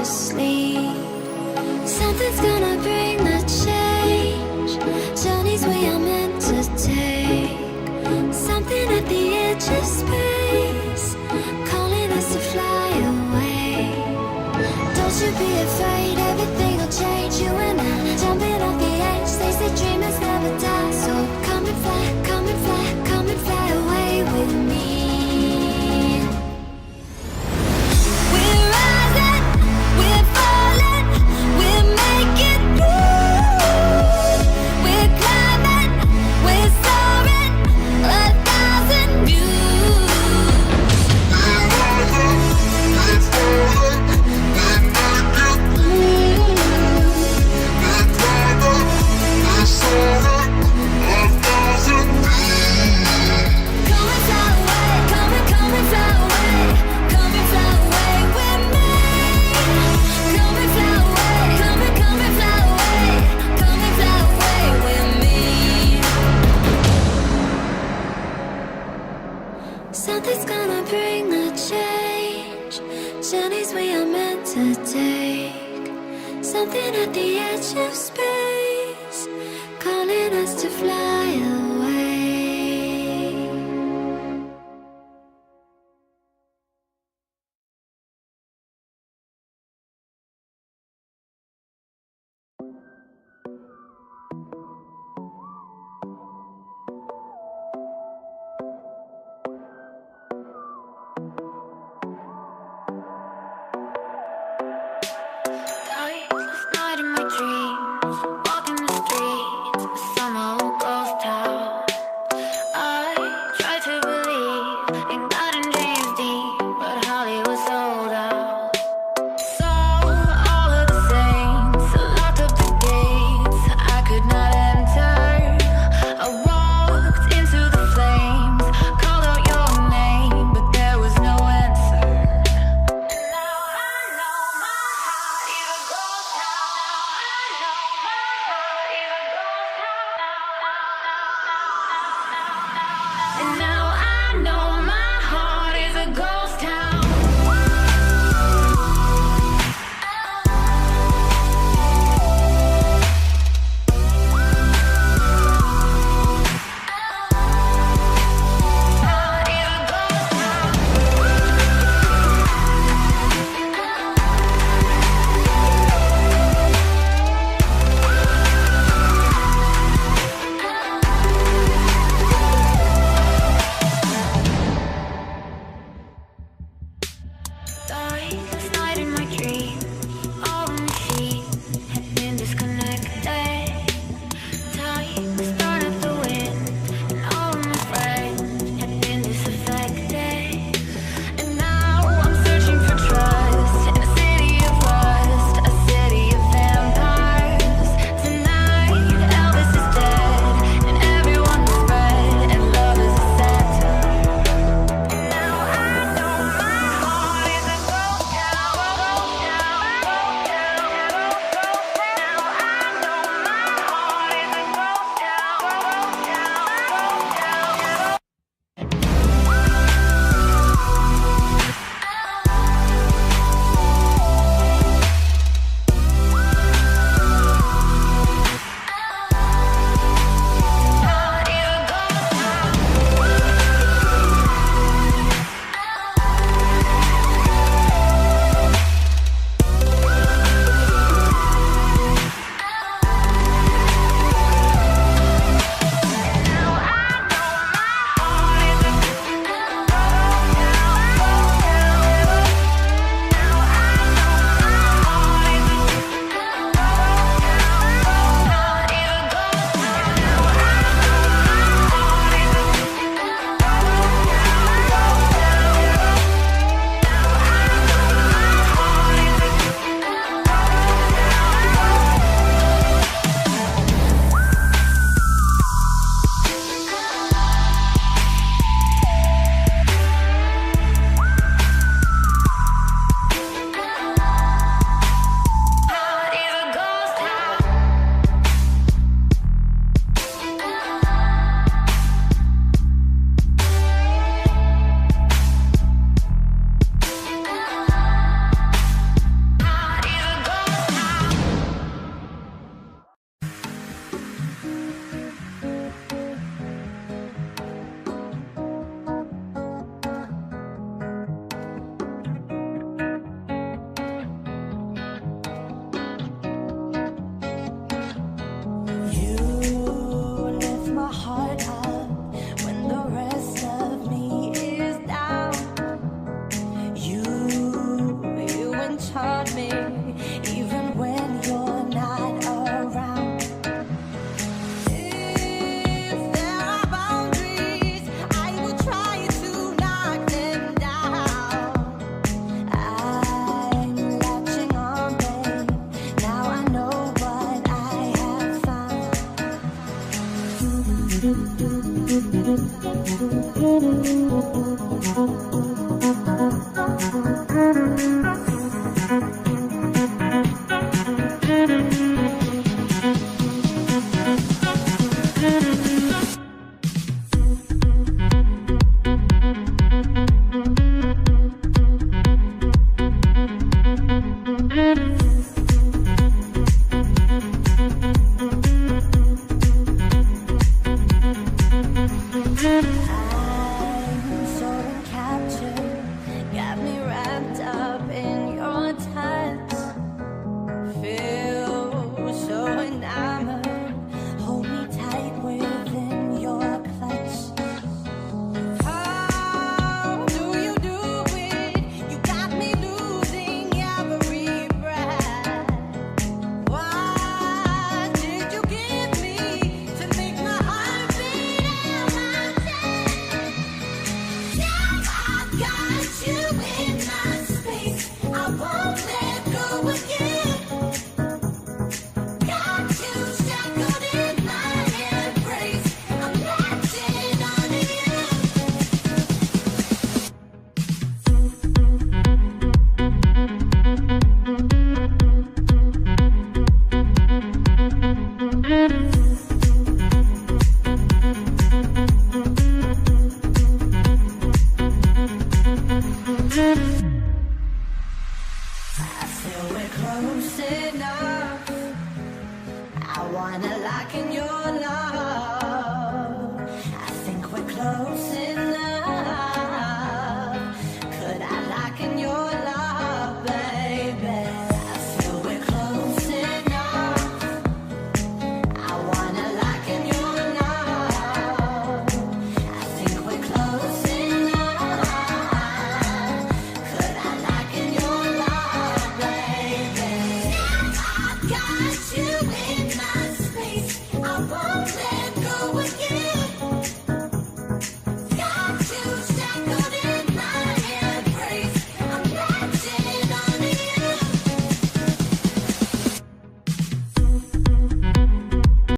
sleep. Something's gonna bring the change. Journeys we are meant to take. Something at the edge of space, calling us to fly away. Don't you be afraid, everything will change. You and I, jumping off the edge. They say dreamers never die. So come and fly, come and fly, come and fly away with me. We're rising, we're falling, we're making moves. We're climbing, we're soaring, 1,000 views. We're rising, we're falling, we're making moves. We're climbing, we're soaring, 1,000 views. Come and fly away, come and fly away, come and fly away with me. Come and fly away, come and fly away, come and fly away with me. Something's gonna bring the change. Journeys we are meant to take. Something at the edge of space.